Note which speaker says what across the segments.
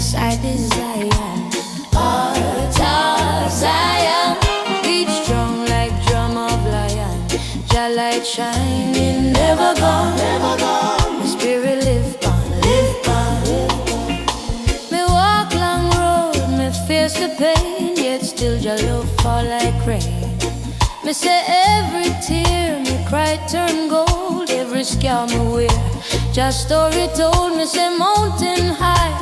Speaker 1: beside his Zion. Heart of Zion, beat strong like drum of lion. Jah light shining, never gone, never gone. My spirit live on, live on, live on. Me walk long road, me face the pain, yet still Jah love fall like rain. Me say every tear me cry turn gold, every scar me wear Just story told. Me say mountain high,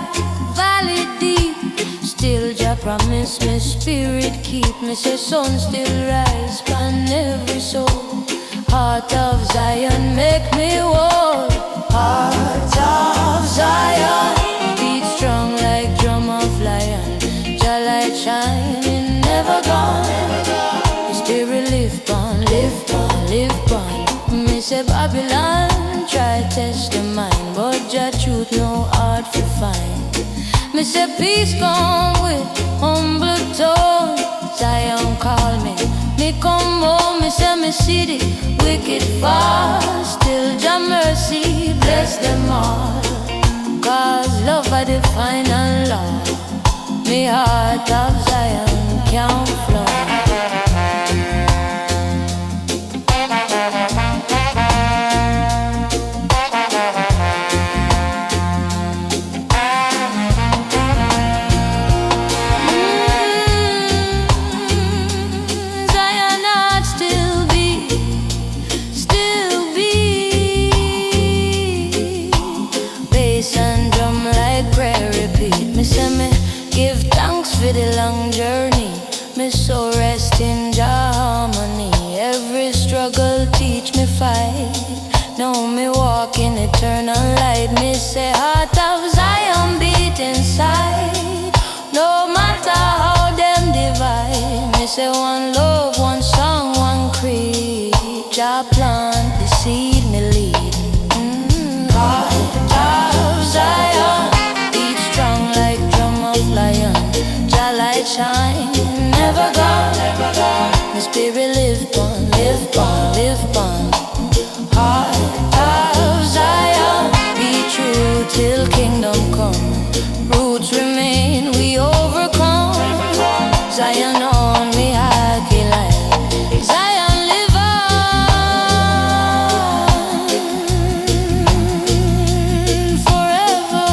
Speaker 1: valley deep, still Jah promise me spirit keep. Me say sun still rise upon every soul. Heart of Zion make me whole. Heart of Zion, beat strong like drum of lion. Jah light shining, never gone, never gone. The spirit live on, live on, live on. Me say Babylon try test the mind, but Jah truth no hard to find. Me say peace come with humble tone. Zion call me come home. Me say me see the wicked fall, still Jah mercy bless them all. Cause love are the final law. Me heart of Zion can't flow. For the long journey, me so rest in Jah harmony. Every struggle teach me fight. Now me walk in eternal light. Me say heart of Zion beat inside. No matter how them divide. Me say one love, one song, one creed. Jah plant the seed, me lead. Heart of Zion, beat strong like drum of lion. Light shine, never gone, never gone. My spirit live on, live on, live on. Heart of Zion, be true till kingdom come. Roots remain, we overcome. Zion on me, hockey line. Zion live on forever.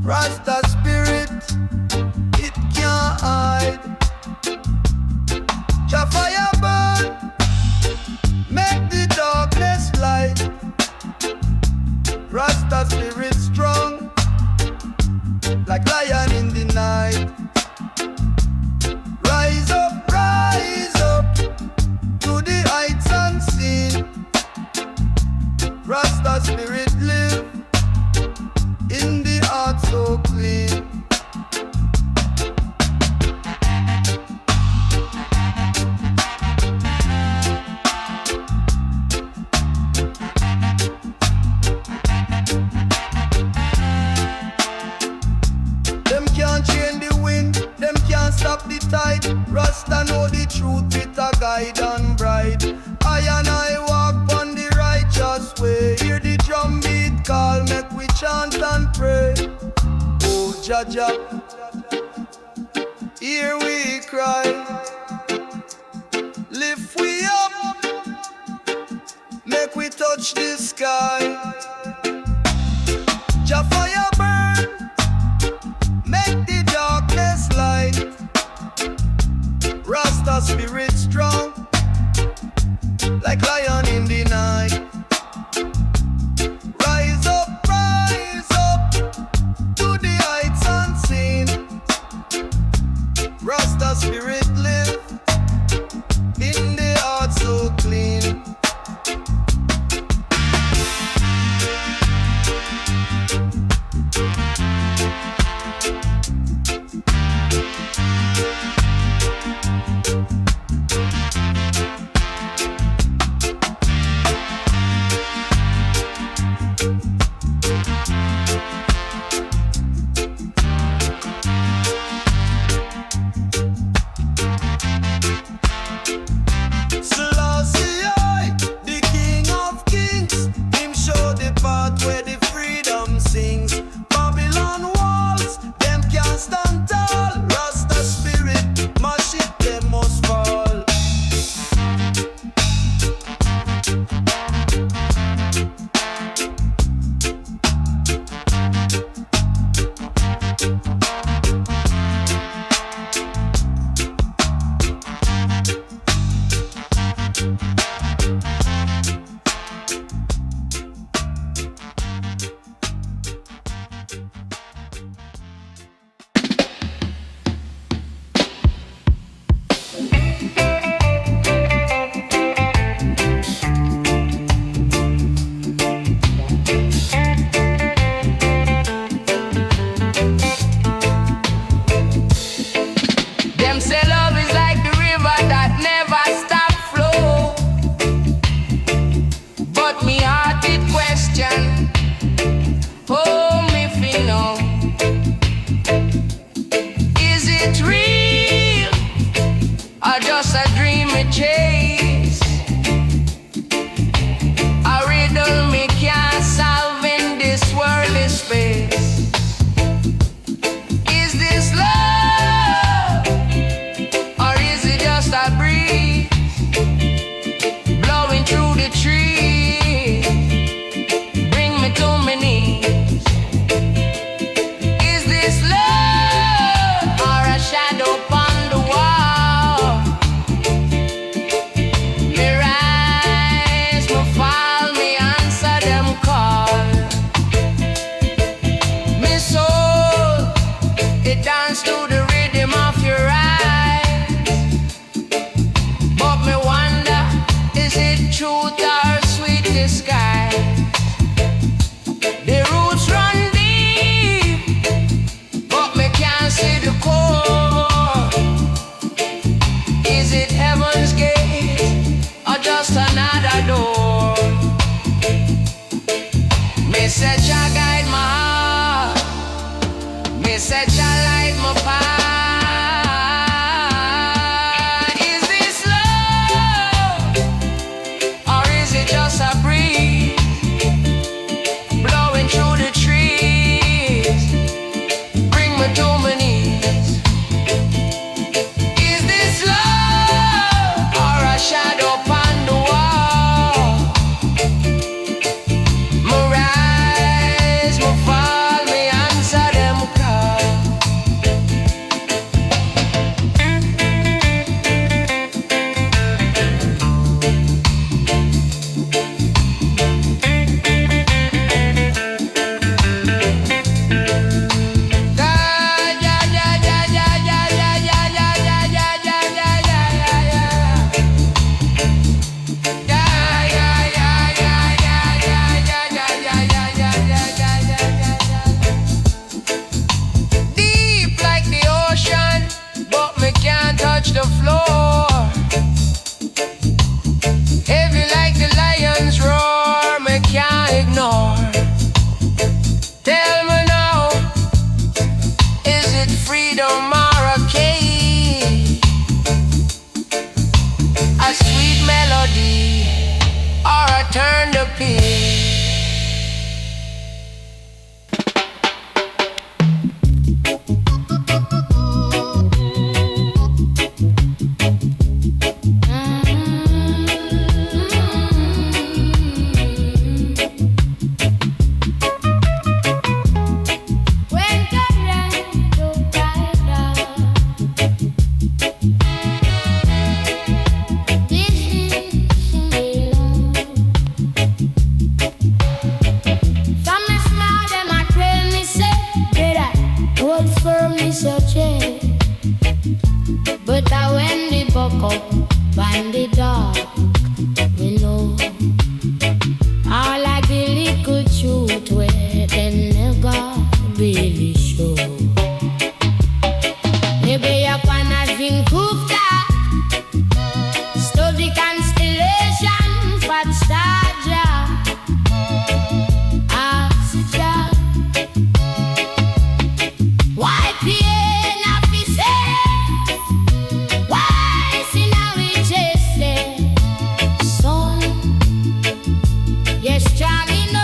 Speaker 2: Rasta spirit, it can't hide. Jah fire burn, make the darkness light. Rasta spirit strong, like lion in the night. Rise up to the heights unseen. Rasta spirit live in the heart so clean. Jah. Here we cry, lift we up, make we touch the sky. Jah fire burn, make the darkness light. Rasta spirit strong, like lion in the night. Rise up to the heights unseen. Rasta spirit live in the heart so clean.
Speaker 1: walk up on the dark, we know. All like the little truth where they never really show. Maybe you wanna drink hookah, study constellation for the star jar. Ask the jar, why pain of his head? Why sin now we chase it? Son, yes, Johnny knows.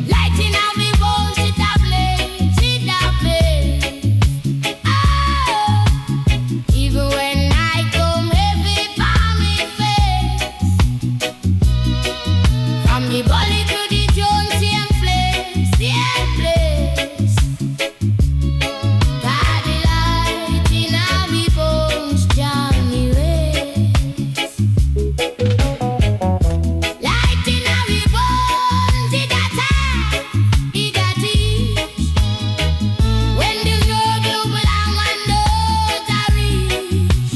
Speaker 1: Lighting up the bones, it a blaze, it a blaze. Ah, even when I come heavy for me face, from the gully to the Jones, same place, same place. God, the light in our bones, Johnny rays. Light in our bones, it a time, it a teach. When the road you belong and those are reach.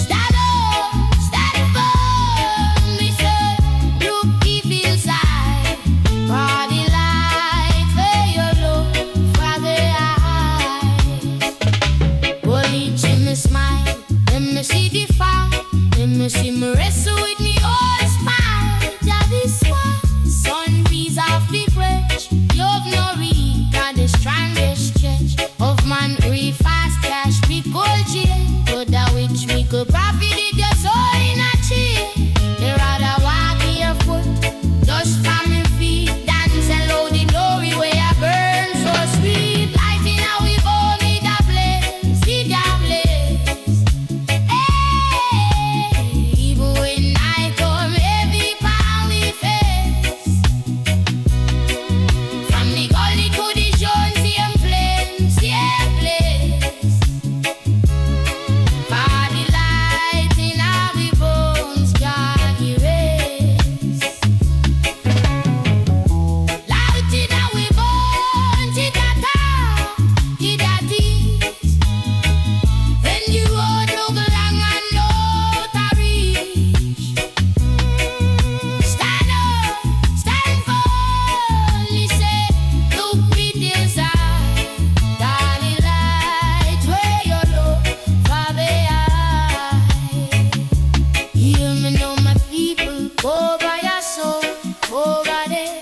Speaker 1: Stand up, stand firm, me say, look deep inside. For the light where you look for the eyes. Well, each in me smile, let me see the fire, let me see me wrestle with me own spine. Yeah, this one, sunbeams off the bridge. You've no read on the strongest stretch of man, real fast cash, big gold chain. To that which we could profit it just all in a chain. They rather walk barefoot, just from me feet, dance and load the glory where I burn so sweet. Lighting how we burn it a blaze, it a blaze. Hey, even when I come heavy pound we face, from the gully to the Jones, same place, same place. For the light in our bones, God erase. Light in our bones, it a talk, it a teach. When you road look long and no to reach. Stand up, stand firm, listen, look deep inside. Darling light where you look for the eye. Hear me now, my people, over your soul, over there.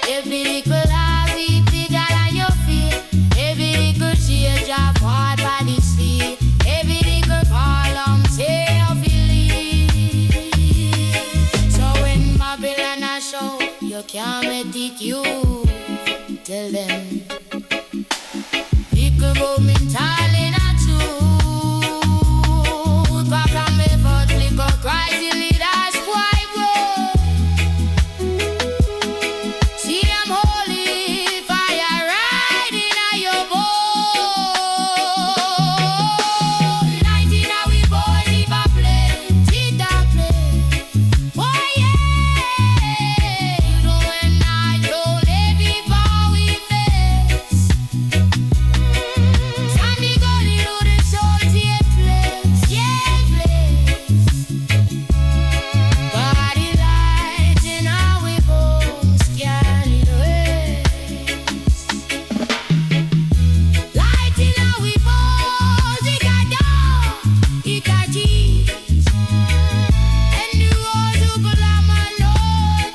Speaker 1: Every little heartbeat bigger than your fear. Every little change of heart by the sea. Every little column say you believe. So when Babylon a show, you can't make you. Tell them, little momentarily not true. Back from me foot, little cries, the leaders, why grow? See them holy fire riding on your bone. Light in our bone, leave a place, it a place. Oh yeah, you know when I told every bow we face. From the gully to the soul, same place, same place. Body light in our bones, carry waste. Light in our bones, it a dark, it a teach. And the road to belong and no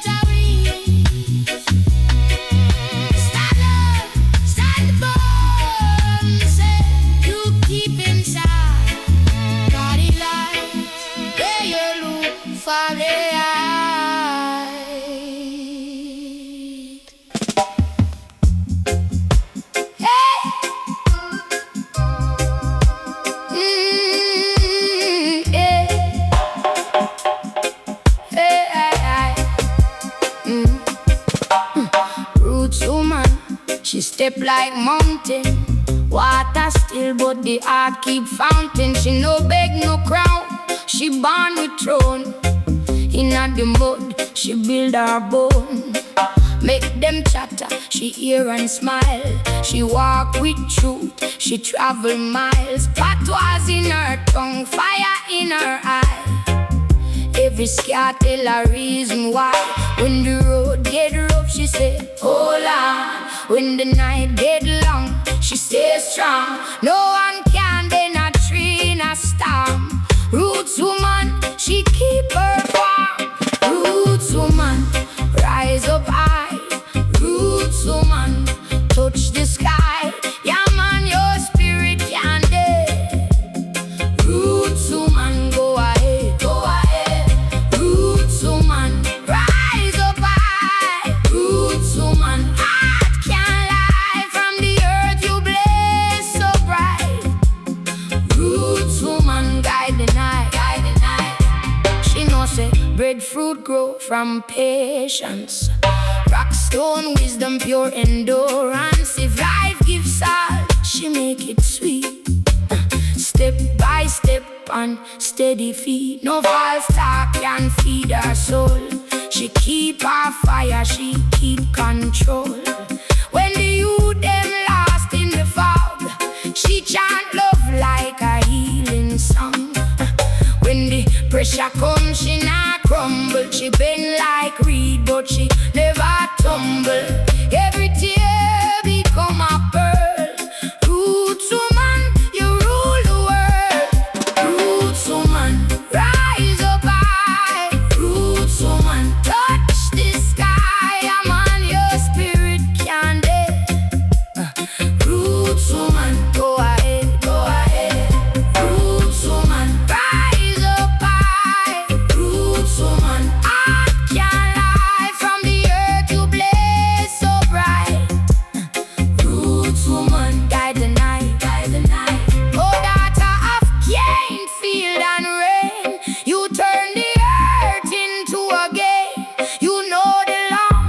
Speaker 1: to reach. Stand up, stand firm, say, look deep inside. Body light, where you look for the eye. Hey! Yeah. Hey, Roots woman, she step like mountain. Water still, but the heart keep fountain. She no beg, no crown. She born with throne. Inna the mud, she build her bone. make them chatter. She hear and smile. She walk with truth. She travel miles. Patois in her tongue, fire in her eye. Every scar tell a reason why. When the road get rough, she say, hold on. When the night get long, she stay strong. No one can bend a tree in a storm. Roots woman, she keep her farm. Roots woman, rise up high. Roots woman, touch the sky. Yeah man, your spirit can dare. Roots woman, go ahead, go ahead. Roots woman, rise up high. Roots woman, heart can't lie. From the earth you blaze so bright. Roots woman, guide the night, guide the night. She know say breadfruit grow from patience. Rockstone wisdom, pure endurance. If life gives all, she make it sweet. Step by step on steady feet. No false talk can feed her soul. She keep her fire, she keep control. When the youth them lost in the fog, she chant love like a healing song. When the pressure comes, she not crumble. She bend like reed, but she never tumble. Every tear become a pearl. Roots woman, you rule the world. Roots woman, rise up high. Roots woman, touch the sky. I'm on your spirit can dare. Roots woman, go ahead, go ahead. Roots woman, rise up high. Roots woman, I can't lie. From the earth you blaze so bright. Roots woman, guide the night, guide the night. Oh daughter of Cain, field and rain, you turn the earth into a game. You know the long,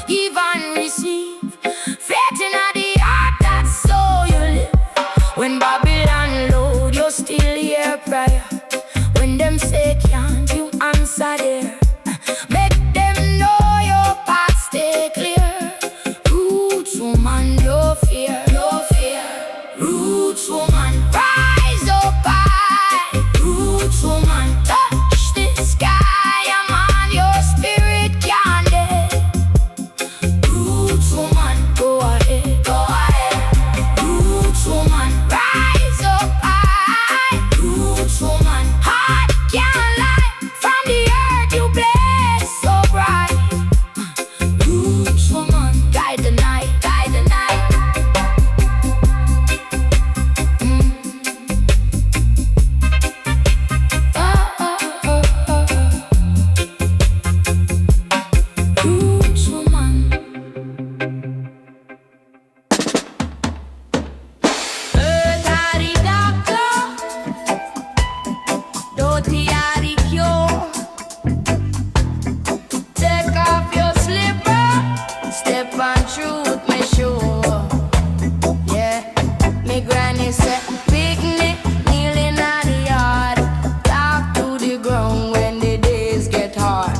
Speaker 1: give and receive. Faith in the heart, that's so you live. When Babylon load, you still hear prayer. When them say can't, you answer there. Make them know your path stay clear. Roots woman, no fear, no fear. Roots woman, rise up high. Roots woman, touch the sky. I'm on your spirit can dare. Roots woman, go ahead, go ahead. Roots woman, rise up high. Roots woman, heart can't lie. From the earth you blaze so bright. Roots woman, guide the night, guide the night. Roots woman. Earth are the doctor, dirty are the cure. Take off your slipper, step on truth, me sure. Yeah, me granny said, picnic, kneeling at the yard. Talk to the ground when the days get hard.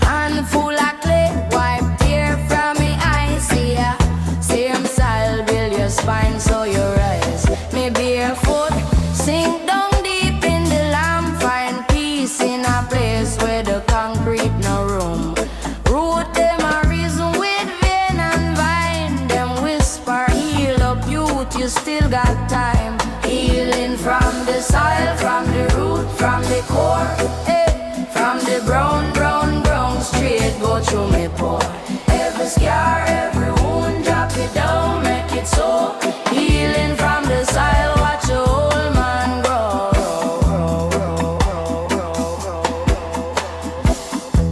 Speaker 1: Handful of clay, wipe tear from me eyes. See ya, same style, build your spine so you rise. Me barefoot, sink down deep in the lamb. Find peace in a place where the concrete no room. Root them a reason with vein and vine. Them whisper, heal up youth, you still got time. Healing from the soil, from the root, from the core. From the brown, brown, brown, straight go through me pore. Every scar, every wound, drop it down, make it so. Healing from the soil, watch a whole man grow.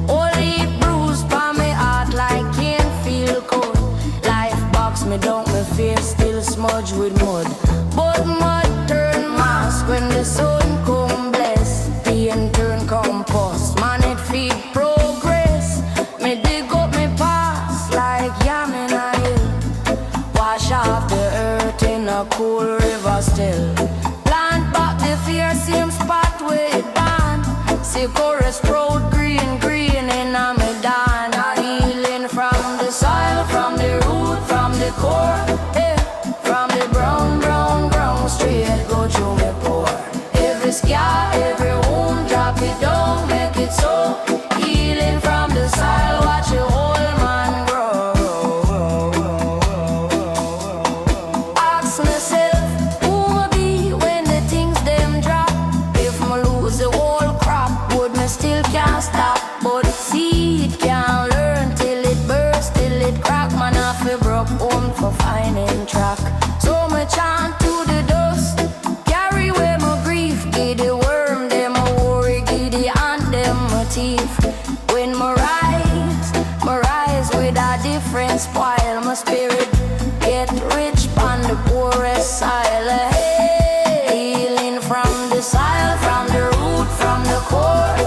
Speaker 1: Only bruise pa me heart like can't feel cold. Life box me down, my face still smudge with mud. But mud turn mask when the sun come bless. Pain turn compost, man it feed progress. Me dig up me past like yam in a hill. Wash off the earth in a cool river still. Plant back the fear, same spot where it born. See chorus proud green, green in a me dawn. Healing from the the core, from the brown, brown, brown, straight go through me pore. Every scar, every wound, drop it down, make it so. Healing from the soil, watch your whole man grow. Ask myself, who I be when the things them drop? If me lose the whole crop, would me still can't stop? But seed can't learn till it burst, till it crack. Man, I feel broke home for finding track. So me chant to the dust, carry away my grief. Give the worm them a worry, give the ant them a thief. When me rise with a different spoil. My spirit get rich on the poorest soil. Healing from the soil, from the root, from the core,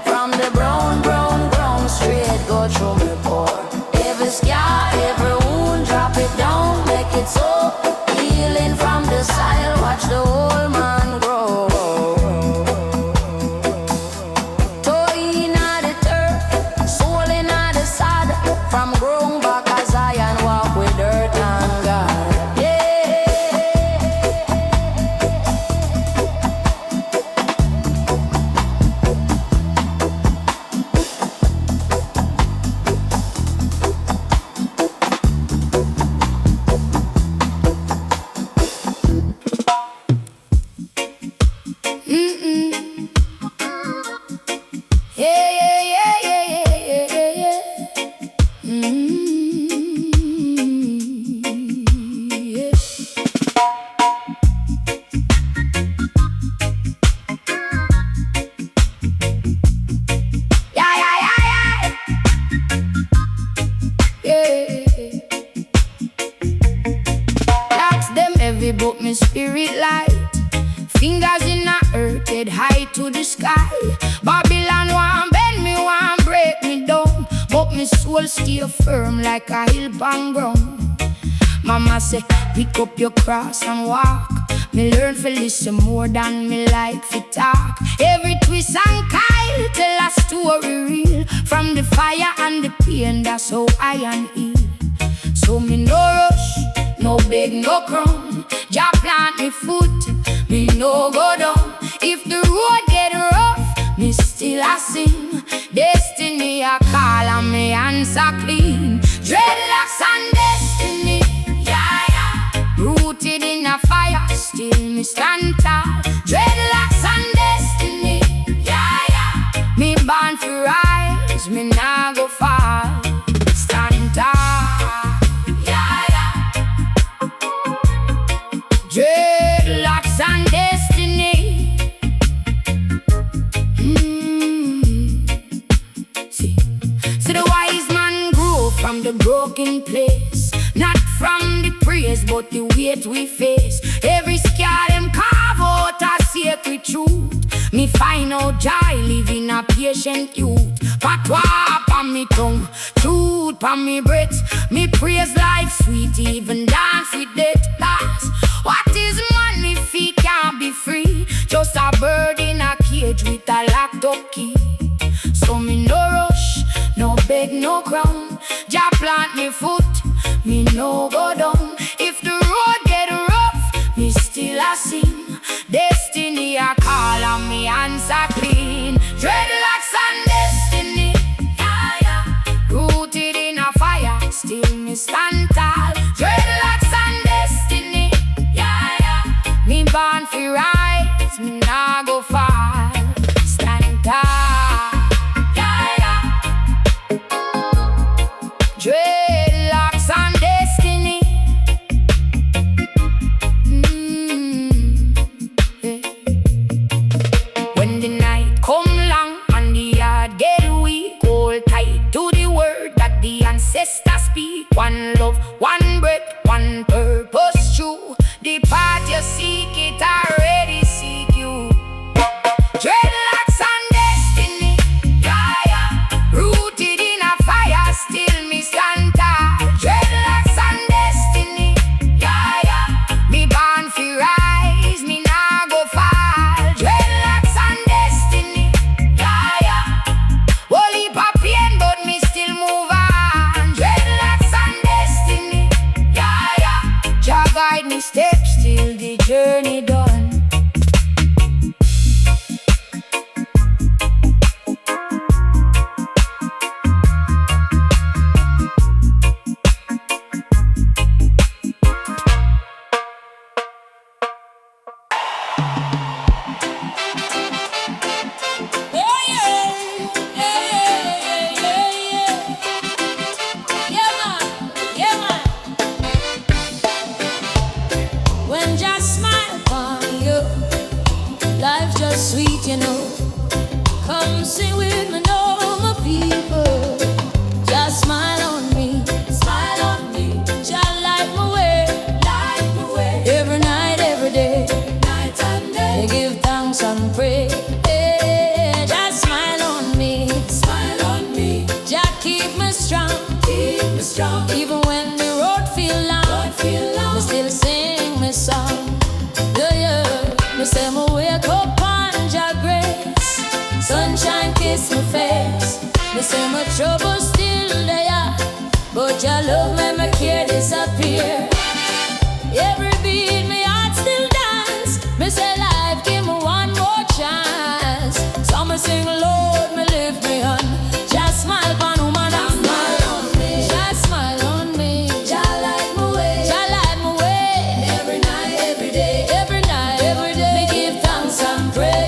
Speaker 1: from the brown, brown, brown, straight go through me pore. Every scar, every wound, drop it down, make it so. Healing from the soil, watch the whole man grow. Toe inna the turf, soul inna the sod. From grown back as Zion, walk with dirt and God. Yeah. Ask them heavy, but me spirit light. Fingers in the earth, head high to the sky. Babylon want bend me, want break me down, but me soul stay firm like a hill bang ground. Mama say, pick up your cross and walk. Me learn to listen more than me like to talk. Every twist and kyle tell a story real. From the fire and the pain, that's how I am heal. So me no rush, no beg, no crumb. Jah plant me foot, me no go down. If the road get rough, me still a sing. Destiny a call and me answer clean. Dreadlocks and destiny, yeah, yeah. Rooted in a fire, still me stand tall. Dreadlocks and destiny, yeah, yeah. Me born for rise, me nah go fall. Stand tall, yeah, yeah. Dreadlocks and destiny. See the wise man grew from the broken place, not from the praise, but the weight we face. Every scar them carve out a sacred truth. Me find out joy living a patient youth. Patois on me tongue, truth on me breath. Me praise life sweet, even dance with death. What is man if he can't be free? Just a bird in a cage with a locked up key. So me no rush, no beg, no crown. Jah plant me foot, me no go down. If the road get rough, me still a sing. Destiny a call and me answer clean. Dreadlocks and destiny, yeah, yeah. Rooted in a fire, still me stand tall. Dreadlocks and destiny, yeah, yeah. Me born for rise, me nah go far. Stand tall, yeah, yeah. Dreadlocks and destiny. Yeah. When the night come long and the yard get weak, hold tight to the word that the ancestors speak. One love, one breath, one purpose true. The path you seek, it already seek you. Dreadlocks and destiny, yeah, yeah. Rooted in a fire, still me stand tall. Dreadlocks and destiny, yeah, yeah. Me born for rise, me nah go fall. Dreadlocks and destiny, yeah, yeah. Whole heap of pain, but me still move on. Dreadlocks and destiny, steps till the journey done. Sweet, you know. Come sing with me, know my people. Just smile on me, smile on me. Just light my way, light my way. Every night, every day, night and day. Give thanks and pray. Hey, just smile on me, smile on me. Just keep me strong, keep me strong. Even when the road feel long, me still sing my song. Yeah, yeah. Me say me wake up. Sunshine kiss my face. Me say my trouble still there, but your love make my care disappear. Every beat me heart still dance. Me say life give me one more chance. So me sing Lord, me lift me on. Just smile for woman and smile on me. Just smile on me. Just light my way. Just light my way. Every night, every day. Every night, every day. Me give thanks and praise.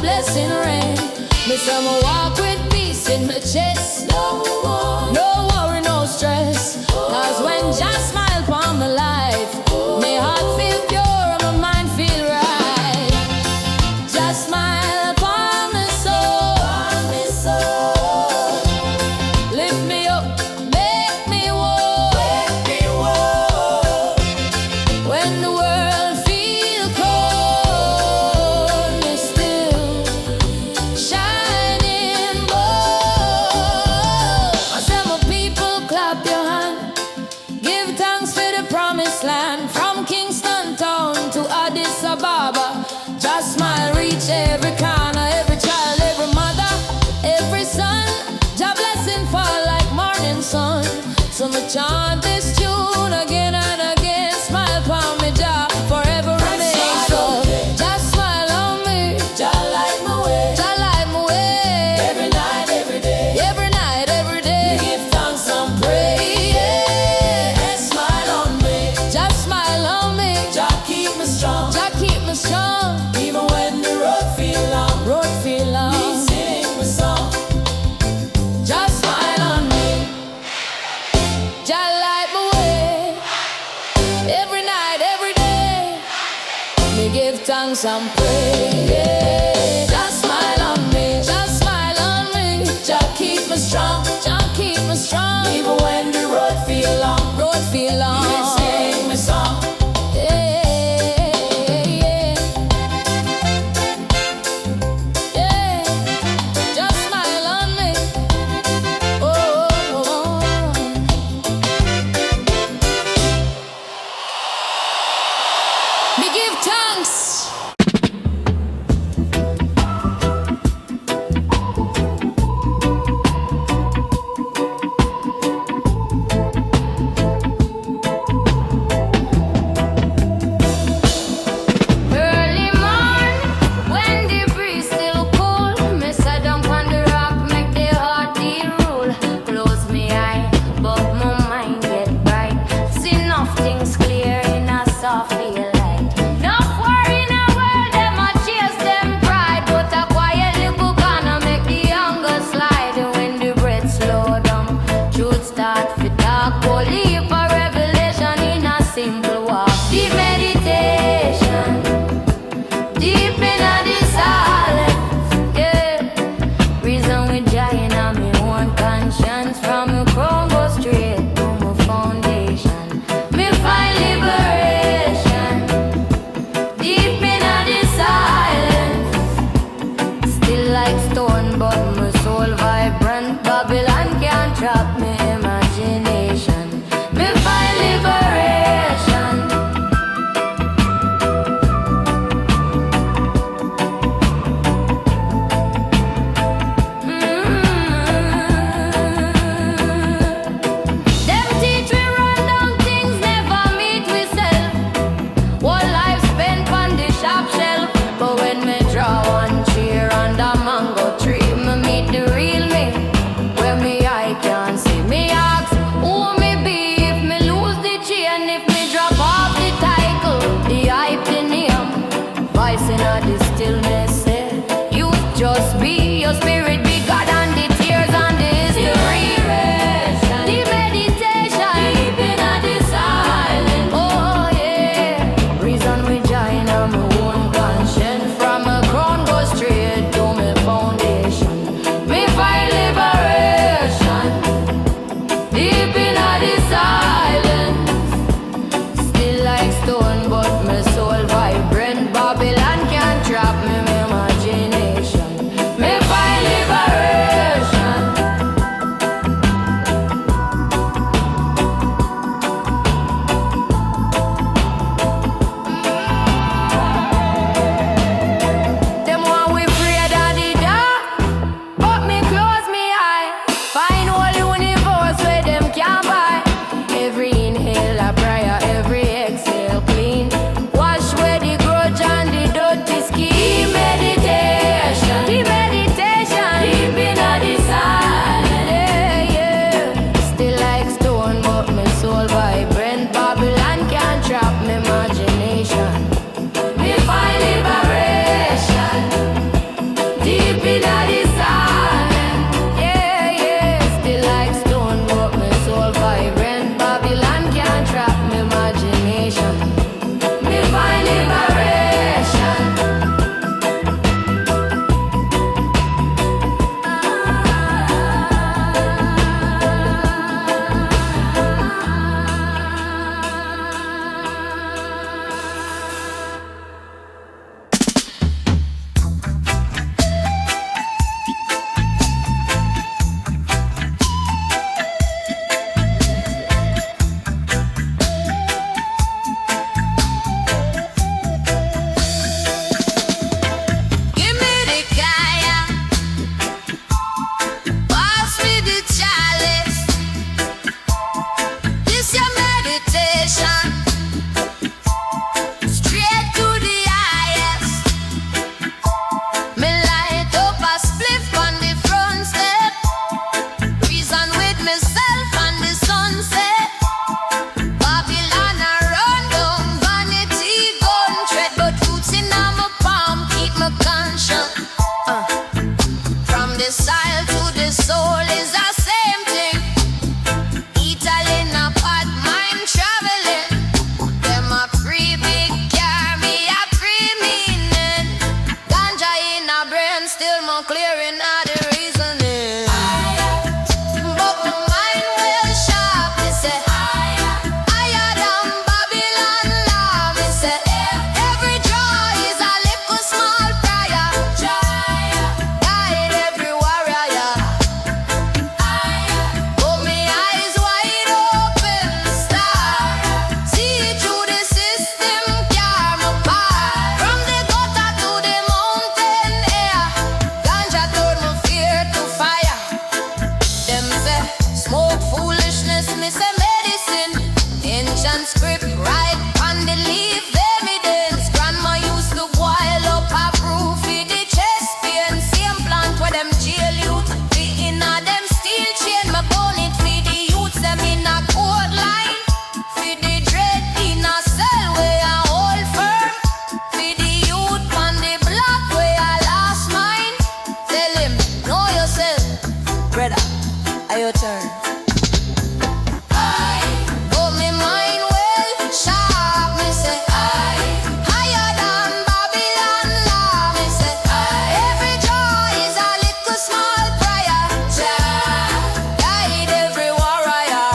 Speaker 1: Blessing rain. Me say me walk with peace in my chest. No worry, no stress. Cause when just smile upon my life, my heart feel pure and my mind feel right. Just smile upon my soul. Lift me up, make me whole. When the world feel cold, me still shining bold. I say my people clap your hand. Give thanks for the promised land. From Kingston town to Addis Ababa. Just smile, reach every corner. Every child, every mother, every son. Jah blessing fall like morning sun. So me chant this tune again and again. Smile for me, Jah forever remain. So just smile on me. Jah light my way. Jah light my way. Every night, every day. Every night, every day. We give thanks and praise. Yeah. Smile on me. Just smile on me. Jah keep me strong. Jah keep me strong. Even when the road feel long. Road feel long. Me sing my song. Just smile on me. Jah light my way. Every night, every day. Me give thanks and praise. Yeah. Just smile on me. Just smile on me. Jah keep me strong. Jah keep me strong. Even when the road feel long. Road feel long. Me sing my song. Yeah. Yeah. Just smile on me. Oh. Me give thanks. Early morn, when the breeze still cool, me sit down on the rock, make the heart the rule. Close me eye, but my mind get bright. See enough things clear in a soft light. Enough worry in a world, them a chase them pride, but a quiet little corner make the hunger slide. And when the breath slow down, truth start to talk. Holy for revelation in a simple walk. Deep meditation, deep in the silence, yeah. Reason with giant on me own conscience. From my crown go straight to my foundation. Me find liberation, deep in the silence. Still like stone, but my soul vibrant. on clearing all the reasoning. But my mind will sharp, me say. Higher than Babylon law, me say. Every joy is a little small prayer. Guide every warrior. Put me eyes wide open, star. See through the system, carry my power. From the gutter to the mountain air. Ganja turn my fear to fire. Them say, smoke foolishness, me say medicine. Ancient script, right on the leaf, evidence. Grandma used to boil up a proof for the chest pain. Same plant where them jail youth. The inner them steel chain, my bone it for the youths. Them in a code line. For the dread in a cell where I hold firm. For the youth on the block where I lost mine. Tell him, know yourself, brother, are your turn. But me mind well sharp, me say. Higher than Babylon law, me say. Every joy is a little small prayer. Guide every warrior.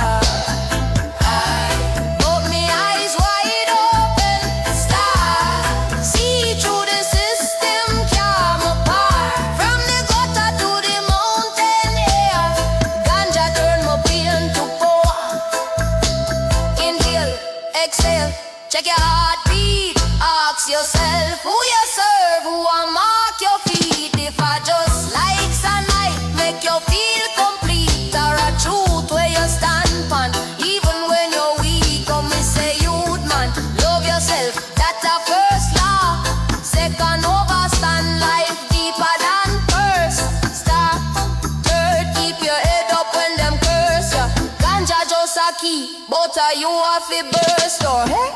Speaker 1: Put me eyes wide open, star. See through the system, carry my power. From the gutter to the mountain air. Ganja turn my pain to power. Inhale, exhale, check your heartbeat. Ask yourself who you serve, who will mark your feet. If I just like sunlight, make you feel complete. Or a truth where you stand on, even when you're weak. Come me say youth man, love yourself, that's a first law. Second overstand life deeper than first. Start, third, keep your head up when them curse ya. Ganja just a key, but you have to burst or hey?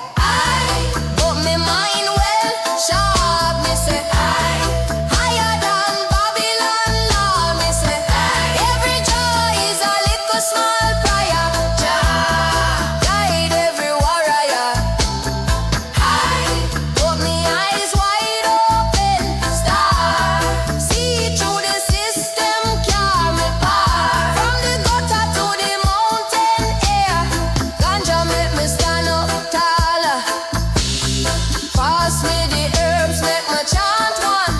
Speaker 1: But me mind well sharp, me say. Higher than Babylon law, me say. Every joy is a little small prayer. Guide every warrior. Put me eyes wide open, star. See through the system, carry me power. From the gutter to the mountain air. Ganja make me stand up taller. Pass me the herbs, make me chant one.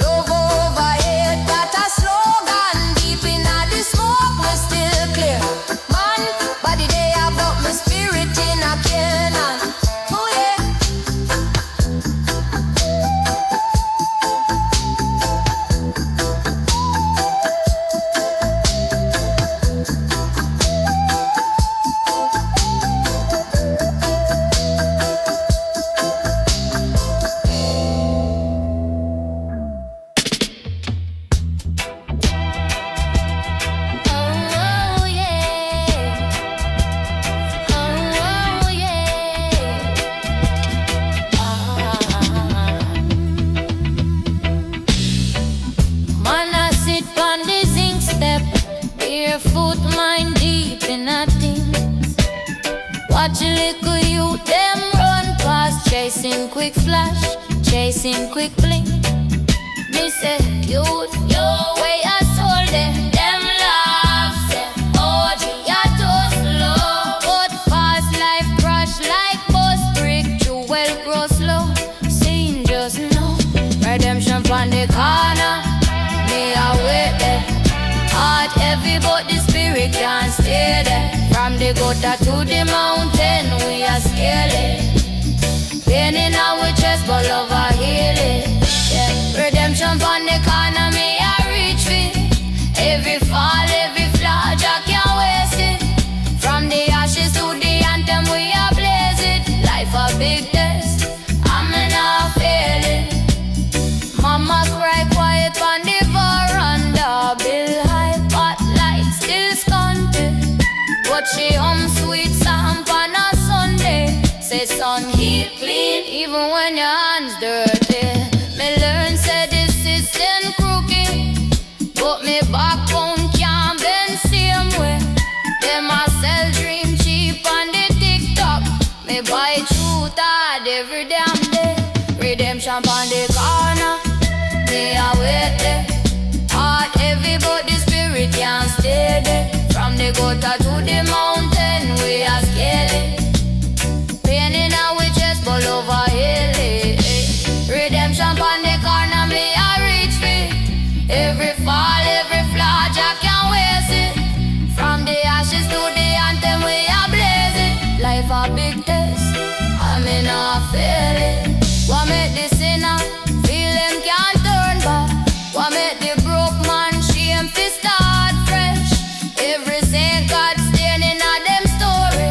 Speaker 1: Love over hate, got a slogan. Deep in the smoke, we still clear. Man, body day about my spirit in a cannon. Oh yeah. Oh yeah. Oh yeah. Man, I sit on the zinc step, barefoot, mind deep in a things. Watch a little youth, them run past, chasing quick flash, chasing quick blink. Me say, youth, yo, way I sold them laugh, say, oh, you too slow. But fast life crash like bus brick, through well grow slow. Saying just no, redemption from the corner, me I wait there. Heart heavy but the spirit can't stay there. From the gutter to the mountain, we are scaling. Pain in our chest, but love a healing. Yeah. Redemption from the corner, me I reach it. Every fall, every flaw, Jack can't waste it. From the ashes to the anthem, we are blaze it. Life a big test, I'm not failing. Mama cry quiet on the veranda. Bill high, pot light still stunted. But she sweet song on a Sunday. Say son, keep clean even when your hands dirty. Me learn say this system crooked, but me backbone can't bend same way. Them a sell dream cheap on the TikTok. Me buy truth hard every damn day. Redemption on the corner, me a wait there. gutter to the mountain, we are scaling. Pain in our chest, all over healing. Redemption on the corner, me I reach me. Every fall, every flaw, Jah can't waste it. From the ashes to the anthem, we are blazing. Life a big test, I mean I feel it. What make the sinner feel him can't turn back? What make the broke man shame fi start fresh? Every saint got stain in a them story.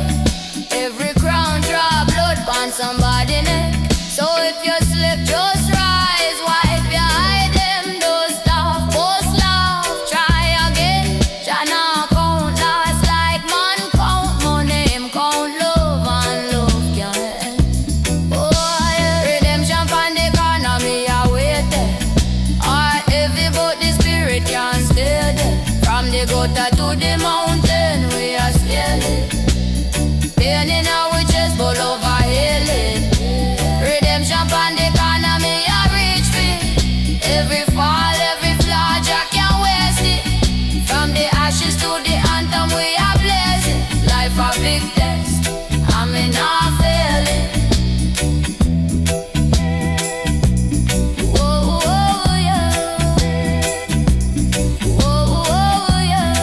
Speaker 1: Every crown drop blood on somebody neck. So if you slip, just rise, wipe your eye them. Don't stop, post love, try again. Jahna count last like man count money, him count love and love can't end. Oh yeah, redemption from the corner, me a wait there. Heart heavy but the spirit can't stay there. From the gutter to the mountain, we are scaling. Pain in our chest, but over healing. Redemption from the corner, me a reach me. Every fall, every flaw, Jah can't waste it. From the ashes to the anthem, we are blazing. Life a big test, I mean I feel it. Whoa, whoa, yeah. Whoa, whoa, yeah.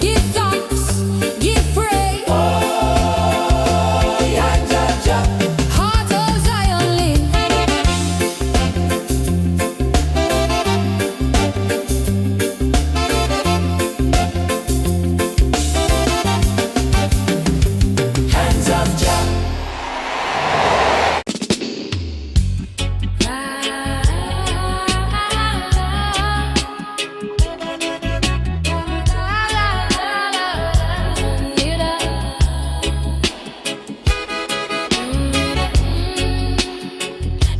Speaker 1: Give thanks, give praise. Heart of Zion live.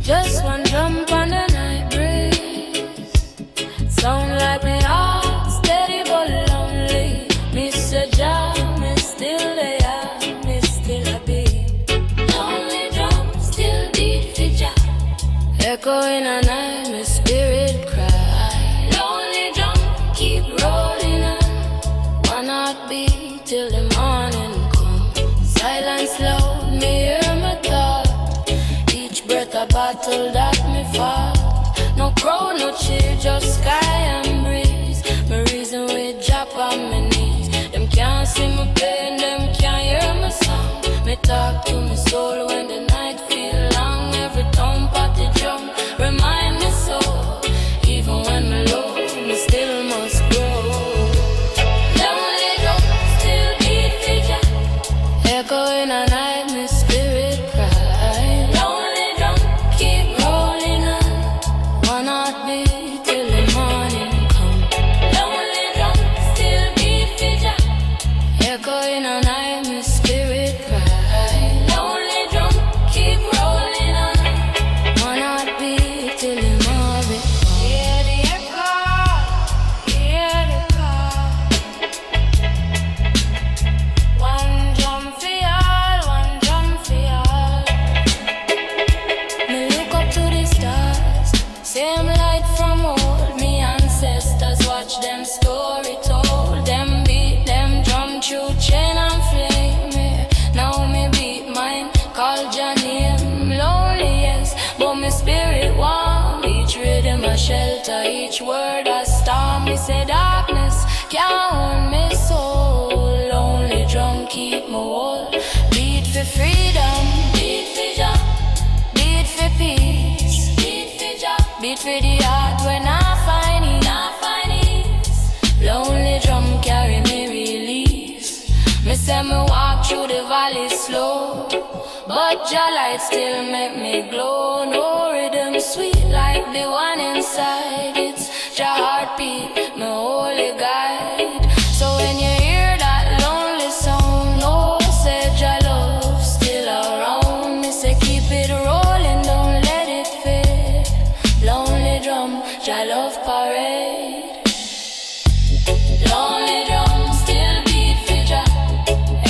Speaker 1: Just one jump on the night breeze. Sound like me heart steady but lonely. Mr. Jah, me still there, me still happy. Lonely drum still beat for Jah. Echo in the night, my spirit cry. Lonely drum keep rolling on. One heartbeat till the morning come. Silence loud, me hear my thought. Each breath a battle that me fought. No crowd, no cheer, just sky and breeze. My reason with drop on my knees. Them can't see my pain, them can't hear my song. Me talk to my soul when the night feel long. Every thump at the drum remind me so. Even when me low, me still must grow. Lonely drum still beat for Jah. Echo in the night, me spirit cry. Lonely drum keep rolling on. One heartbeat till the morning come. Lonely drum still beat for Jah. Echo in the night, me spirit cry. Lonely drum keep rolling on. One heartbeat till the morning come. Hear the echo, hear the call. One drum for all, one drum for all. Me look up to the stars, same light from old. Me ancestors watch them story told. Them beat them drum through chain and flame. Yeah. Now me beat mine, call Jah name. Lonely yes, but me spirit warm. Each rhythm a shelter, each word a storm. Me say darkness can't hold me soul. Lonely drum keep me whole. Beat for freedom, beat for Jah. Beat for peace, beat for Jah. Beat for the heart when I find it, Lonely drum carry me release. Me say me walk through the valley slow, but Jah light still make me glow. No rhythm sweet like the one inside. It's Jah heartbeat, my holy guide. So when you hear that lonely song, know say Jah love still around. Me say keep it rolling, don't let it fade. Lonely drum, Jah love parade. Lonely drum still beat for Jah.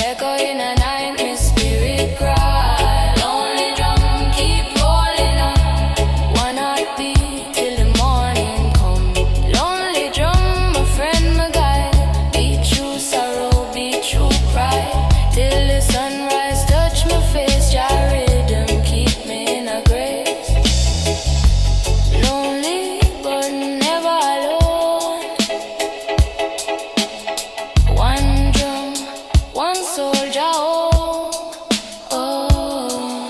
Speaker 1: Echo in the night, my spirit cry. Lonely drum keep rolling on. One heartbeat till the morning come. Lonely drum, my friend, my guide. Beat through sorrow, beat through pride. Till the sunrise touch my face. Jah rhythm keep me in a grace. Lonely but never alone. One drum, one soldier home. Oh.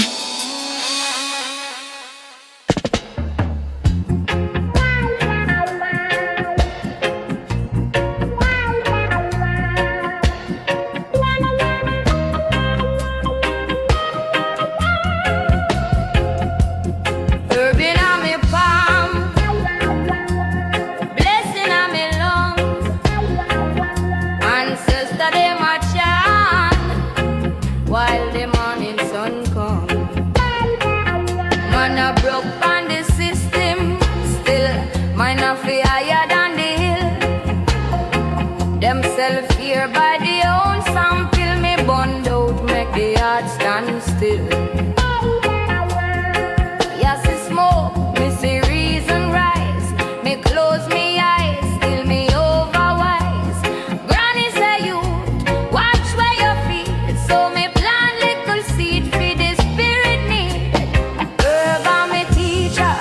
Speaker 1: Urban on me palm, blessing on me lungs. Ancestor them a chant while the morning sun come. Man a broke on the system, still mine a feel higher than the hill. Them self fear by the own sample. Me bond out, make the heart stand still. Yes, it's smoke, me see reason rise. Me close me eyes, still me overwise. Granny say you watch where you feed, so me plant little seed for the spirit need. Herb and me teacher,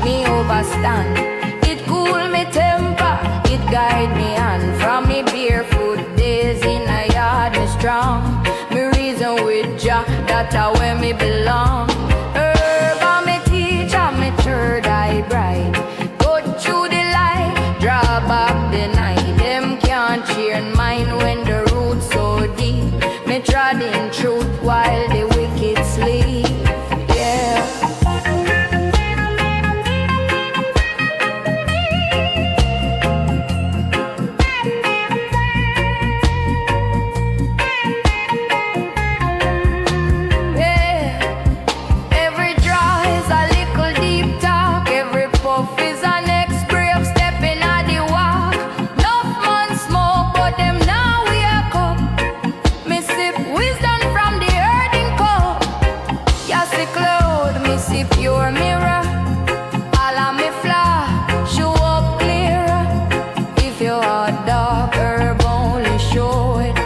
Speaker 1: me overstand. It cool me temper, it guide me on from me bare that's where me belong. Herb and me teacher, me third eye bright. Go through the light, draw back the night. Them can't cheer mine when the roots so deep. Me trod in truth while the wicked sleep. Yeah. Pure mirror, all of me flaw, show up clear. If your heart dark, herb only show it.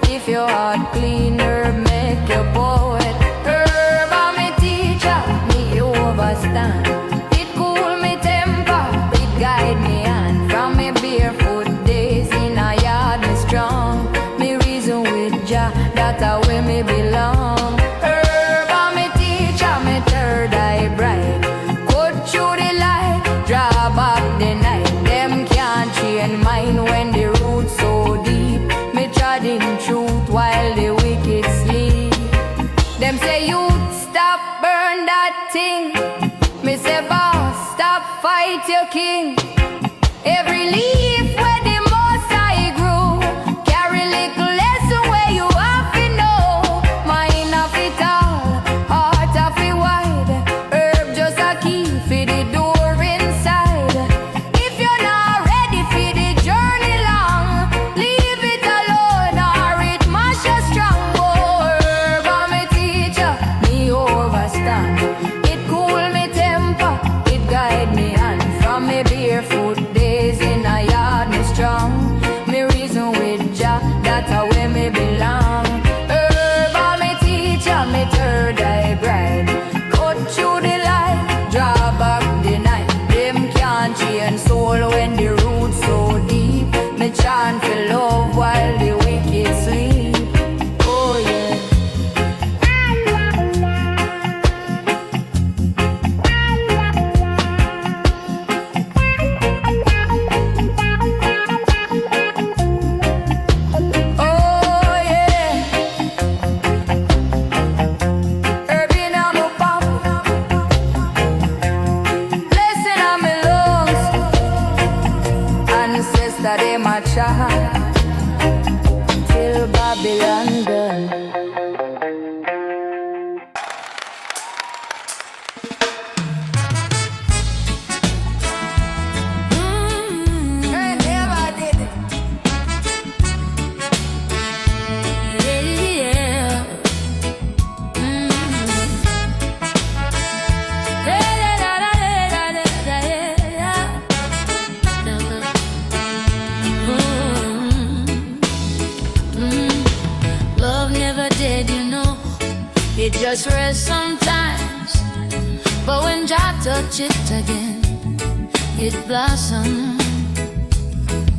Speaker 1: If your heart cleaner, make your poet. Herb and me teacher, me overstand. It cool me temper, it guide me hand. From me barefoot days in a yard, me strong. Me reason with Jah, that's where me belong. When the roots so deep, me trod in truth while the wicked sleep. Them say youth, stop burn that thing. Me say boss, stop fight your king. Every leaf where the most I grew, carry little lesson where you have to know. Mind of it all, heart of it wide. Herb just a key for the door inside. If you're not ready for the journey long, leave it alone or it mash you strong. Oh, herb and me teacher, me overstand. It cool me temper, it guide me hand. From me barefoot days in a yard, me strong. Me reason with Jah, that's where me belong. Herb and me teacher, me third eye bright. Cut through the light, draw back the night. Them can't change soul when the roots so deep. Me chant for love while the wicked sleep. Oh yeah. Oh yeah. Herb in my pop, blessing on my lungs. Ancestor they my child till Babylon done. Hey, never did it. Yeah. Love never dead, you know. It just rests sometimes. But when Jah touch it again, it blossoms.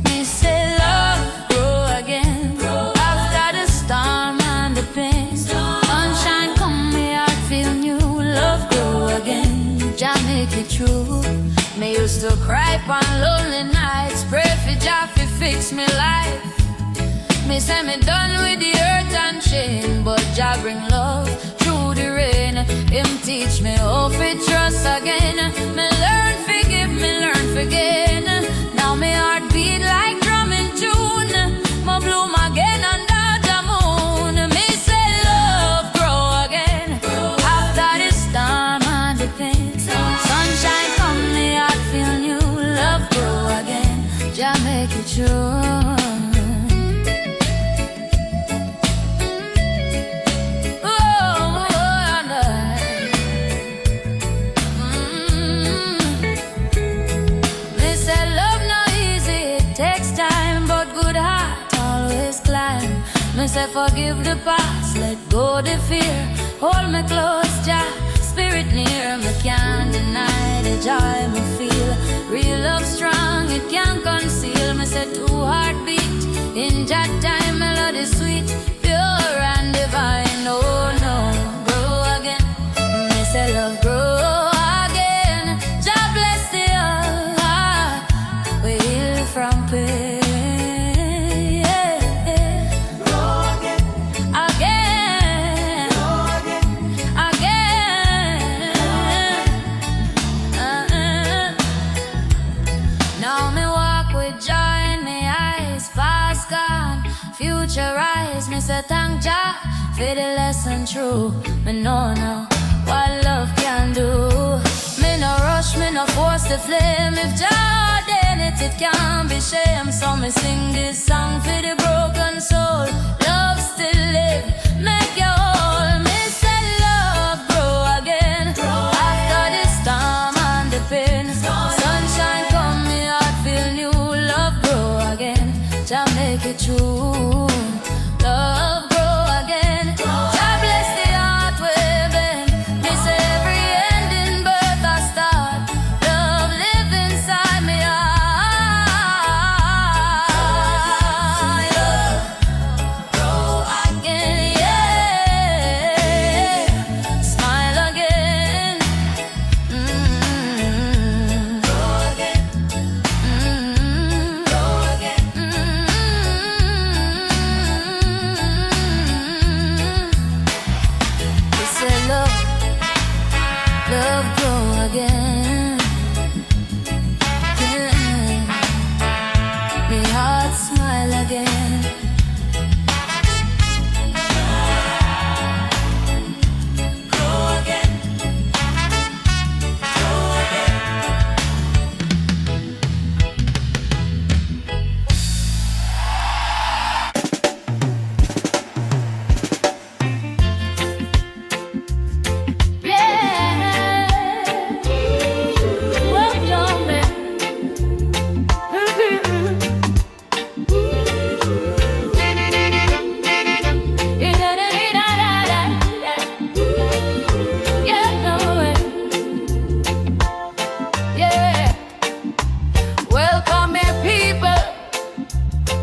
Speaker 1: Me say love grow again. After the storm and the pain, sunshine come, me heart feel new. Love grow again, Jah make it true. Me used to cry on lonely nights, pray for Jah to fix me life. Me say me done with the hurt and shame, but Jah bring love through the rain. Him teach me how to trust again. Me learn forgive, me learn forget. Now me heart beat like drum in tune. Me bloom again under the moon. Me say love grow again. After the storm and the pain, sunshine come, me heart feel new. Love grow again, Jah make it true. Me say forgive the past, let go the fear. Hold me close, Jah, spirit near. Me can't deny the joy me feel. Real love strong, it can't conceal. Me say two heartbeat in Jah time, melody sweet, pure and divine. Oh no, grow gone, future rise. Me say thank Jah for the lesson true. Me know now what love can do. Me no rush, me no force the flame. If Jah ordain it, it can't be shame. So me sing this song for the broken soul. Love still live, make you whole. Me say love grow again. After the storm and the pain, sunshine come, me heart feel new. Love grow again, Jah make it true. Love grow again, Jah bless the heart we bend. Me say every ending birth a start. Love live inside me heart. Love grow again, yeah. Smile again. Grow again. Grow again. We say love grow again. Yeah. Me heart smile again. Grow again. Grow again. Welcome here, people.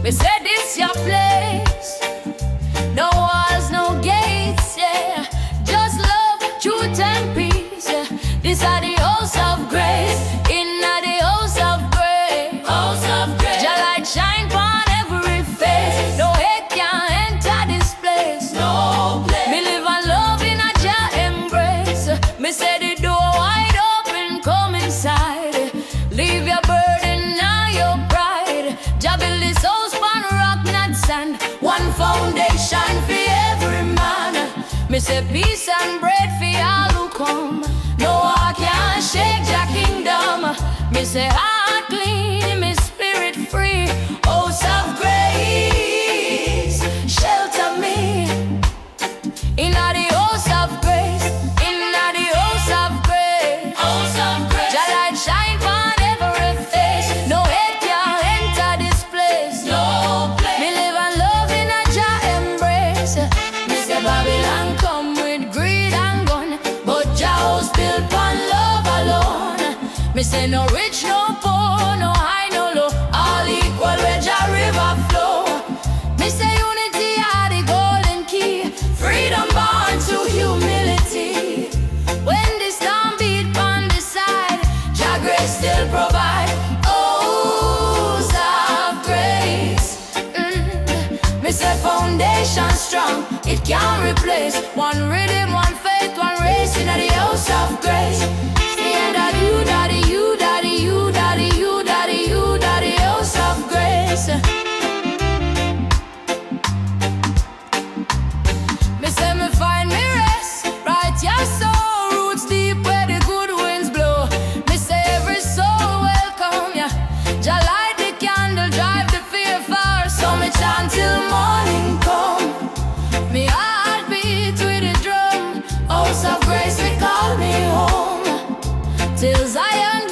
Speaker 1: We said this your place. No walls, no gates, yeah. Just love, truth and peace, yeah. This are the house of grace. Inna the house of grace. House of grace. Jah light shine upon every face. No hate can enter this place. No place. Me live and love in a Jah embrace. Me say the door wide open, come inside. Leave your burden now, your pride. Jah build this house on rock, not sand. One foundation for every man. Me say peace and bread for all who come. No one can shake Jah kingdom. Me say heart clean, me spirit free. House of grace, shelter me. Inna the house of grace, inna the house of grace. House of grace. Jah light shine upon every face. No hate can enter this place. No place. Me live and love in a Jah embrace. Me say Babylon come with greed and gun, but Jah house built on love alone. Me say no rich, no poor, no high, no low, all equal where Jah river flow. Me say unity are the golden key, freedom born to humility. When the storm beat on the side, Jah grace still provide. O's of grace. Me say foundation strong, it can't replace. One rhythm, one faith, one race in the house of grace. Yeah, daddy, you, daddy, you, daddy, you, daddy, you, daddy, you, daddy, house of grace. Me say me find me rest, right your soul, roots deep where the good winds blow. Me say every soul welcome, yeah. Jah light the candle, drive the fear far. So me chant till morning come. Me heart beat with the drum. House of grace, we call me home. Till Zion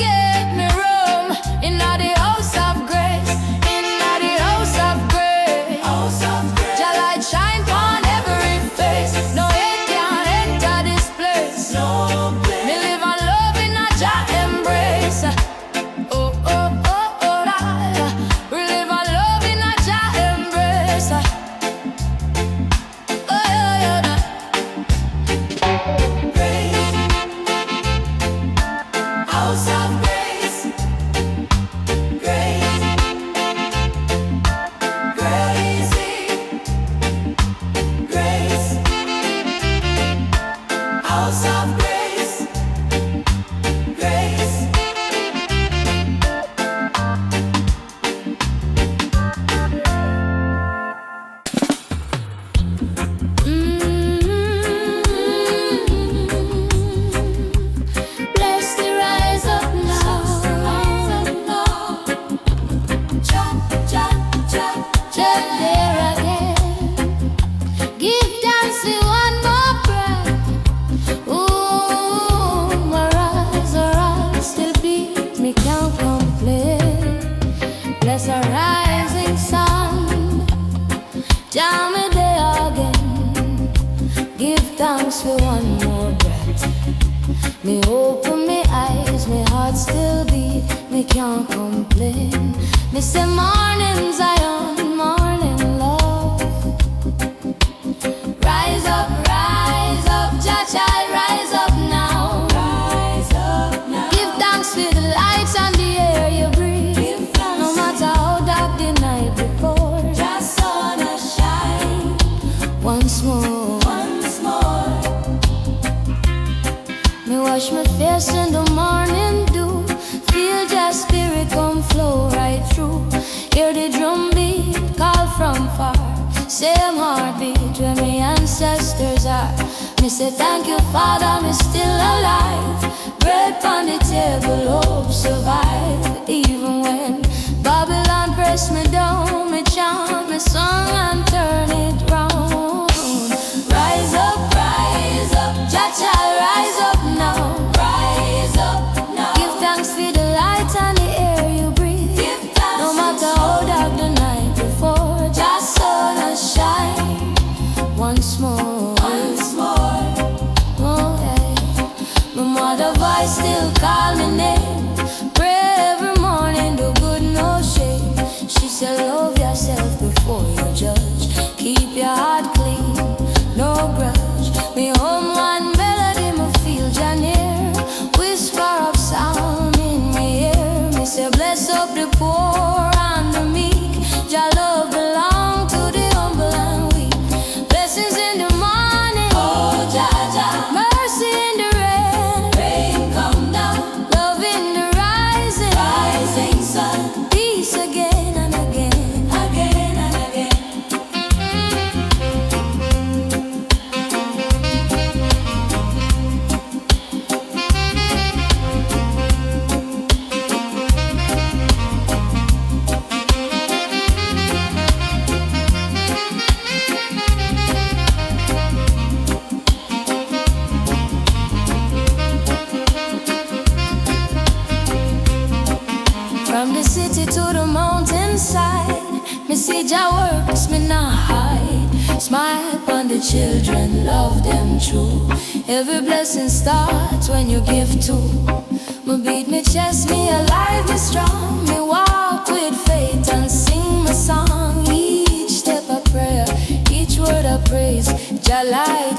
Speaker 1: Jah me there again. Give thanks for one more breath. Me open me eyes, me heart still beat. Me can't complain. Me say morning Zion, morning love. Rise up, Jah child, rise up now. Rise up now. Give thanks for the lights and the air you breathe. No matter how dark the night before, Jah sun a shine once more. Once more. Me wash my face in the morning dew. Feel Jah spirit come flow right through. Hear the drum beat, call from far. Same heartbeat where my ancestors are. Me say thank you, Father, me still alive. Bread on the table, hope survive. Even when Babylon press me down, me chant me song and turn it round. Rise up, Jah child, rise up now. Rise up now. Give thanks for the light and the air you breathe. Give thanks. No matter how dark the night before, Jah sun a shine once more. Once more. Oh yeah. My mother voice still call me name. Pray every morning, do good no shame. She said love yourself before you judge. Keep your heart clean, no grudge. Me home one melody, me feel Jah near. Whisper of sound in my ear. Me say bless up the poor and the meek. Jah love belong to the humble and weak. Blessings in the morning, oh Jah Jah. Mercy in the rain, rain come down. Love in the rising, rising sun. Peace again and again, again and again. From the city to the mountainside, me see Jah works, me not hide. Smile upon the children, love them true. Every blessing starts when you give to. Me beat me chest, me alive, me strong. Me walk with faith and sing my song. Each step a prayer, each word a praise. Jah light